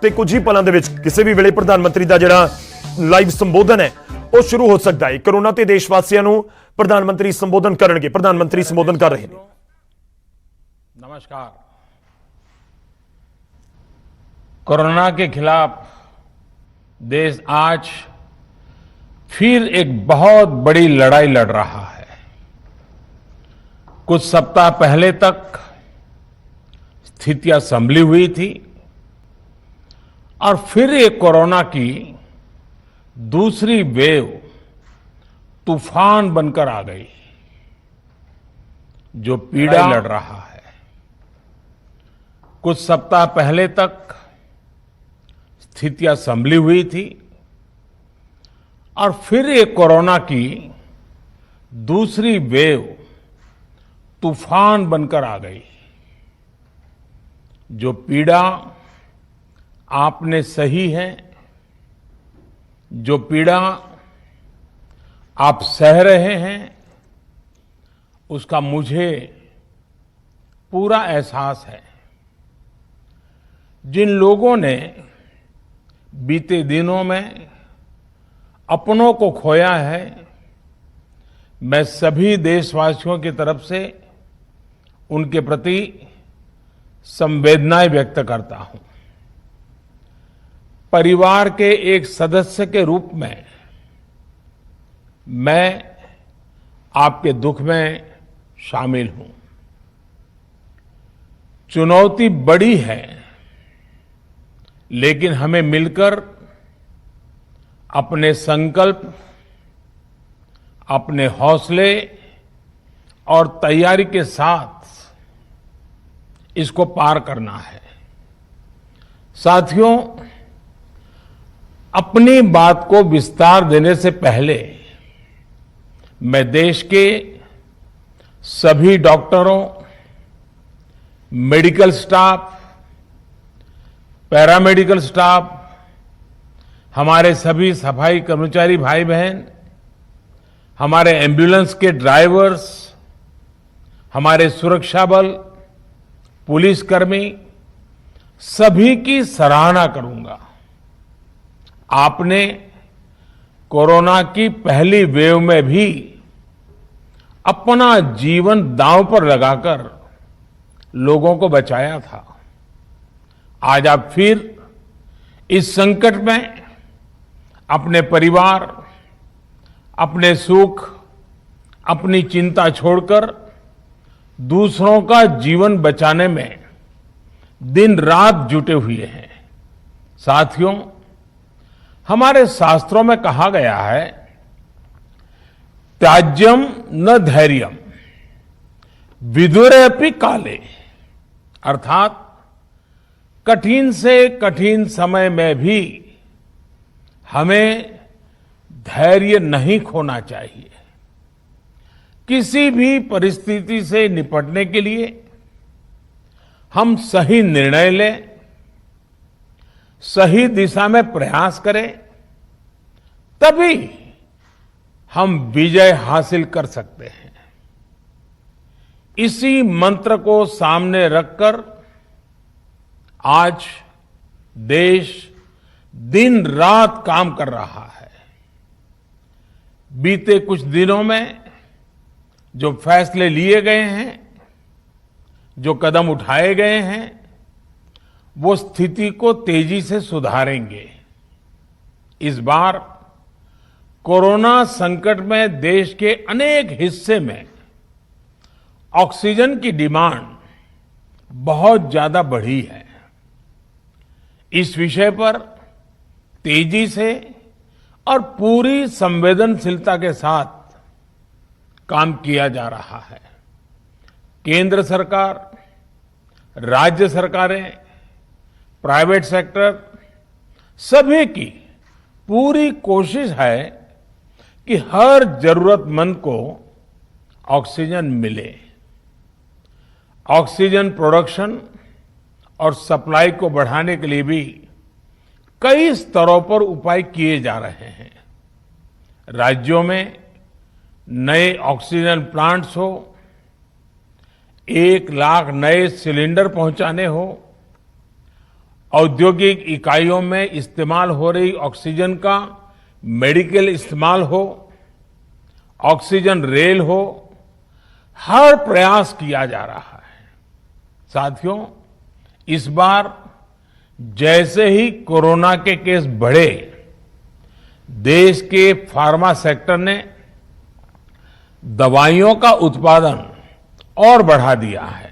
ਤੇ ਕੁਝ ਹੀ ਪਲਾਂ ਦੇ ਵਿੱਚ ਕਿਸੇ ਵੀ ਵੇਲੇ ਪ੍ਰਧਾਨ ਮੰਤਰੀ ਦਾ ਜਿਹੜਾ ਲਾਈਵ ਸੰਬੋਧਨ ਹੈ ਉਹ ਸ਼ੁਰੂ ਹੋ ਸਕਦਾ ਹੈ। ਕੋਰੋਨਾ ਤੇ ਦੇਸ਼ ਵਾਸੀਆਂ ਨੂੰ ਪ੍ਰਧਾਨ ਮੰਤਰੀ ਸੰਬੋਧਨ ਕਰਨਗੇ। ਪ੍ਰਧਾਨ ਮੰਤਰੀ ਸੰਬੋਧਨ ਕਰ ਰਹੇ ਨੇ। नमस्कार। कोरोना के खिलाफ देश आज फिर एक बहुत बड़ी लड़ाई लड़ रहा है। कुछ सप्ताह पहले तक स्थितियां संभली हुई थी और फिर एक कोरोना की दूसरी वेव तूफान बनकर आ गई जो पीड़ा लड़ रहा है। कुछ सप्ताह पहले तक स्थितियां संभली हुई थी और फिर एक कोरोना की दूसरी वेव तूफान बनकर आ गई जो पीड़ा आपने सही है, जो पीड़ा आप सह रहे हैं, उसका मुझे पूरा एहसास है। जिन लोगों ने बीते दिनों में अपनों को खोया है, मैं सभी देशवासियों की तरफ से उनके प्रति संवेदनाएं व्यक्त करता हूं। परिवार के एक सदस्य के रूप में मैं आपके दुख में शामिल हूं। चुनौती बड़ी है, लेकिन हमें मिलकर अपने संकल्प, अपने हौसले और तैयारी के साथ इसको पार करना है। साथियों, अपनी बात को विस्तार देने से पहले मैं देश के सभी डॉक्टरों, मेडिकल स्टाफ, पैरामेडिकल स्टाफ, हमारे सभी सफाई कर्मचारी भाई बहन, हमारे एम्बुलेंस के ड्राइवर्स, हमारे सुरक्षा बल, पुलिसकर्मी, सभी की सराहना करूंगा। आपने कोरोना की पहली वेव में भी अपना जीवन दांव पर लगाकर लोगों को बचाया था। आज आप फिर इस संकट में अपने परिवार, अपने सुख, अपनी चिंता छोड़कर दूसरों का जीवन बचाने में दिन रात जुटे हुए हैं। साथियों, हमारे शास्त्रों में कहा गया है, त्याज्यम न धैर्यम विदुरेऽपि काले, अर्थात कठिन से कठिन समय में भी हमें धैर्य नहीं खोना चाहिए। किसी भी परिस्थिति से निपटने के लिए हम सही निर्णय लें, सही दिशा में प्रयास करें, तभी हम विजय हासिल कर सकते हैं। इसी मंत्र को सामने रखकर आज देश दिन रात काम कर रहा है। बीते कुछ दिनों में जो फैसले लिए गए हैं, जो कदम उठाए गए हैं, वो स्थिति को तेजी से सुधारेंगे। इस बार कोरोना संकट में देश के अनेक हिस्से में ऑक्सीजन की डिमांड बहुत ज्यादा बढ़ी है। इस विषय पर तेजी से और पूरी संवेदनशीलता के साथ काम किया जा रहा है। केंद्र सरकार, राज्य सरकारें, प्राइवेट सेक्टर, सभी की पूरी कोशिश है कि हर जरूरतमंद को ऑक्सीजन मिले। ऑक्सीजन प्रोडक्शन और सप्लाई को बढ़ाने के लिए भी कई स्तरों पर उपाय किए जा रहे हैं। राज्यों में नए ऑक्सीजन प्लांट्स हो, 1 लाख नए सिलेंडर पहुंचाने हो, औद्योगिक इकाइयों में इस्तेमाल हो रही ऑक्सीजन का मेडिकल इस्तेमाल हो, ऑक्सीजन रेल हो, हर प्रयास किया जा रहा है। साथियों, इस बार जैसे ही कोरोना के केस बढ़े, देश के फार्मा सेक्टर ने दवाइयों का उत्पादन और बढ़ा दिया है।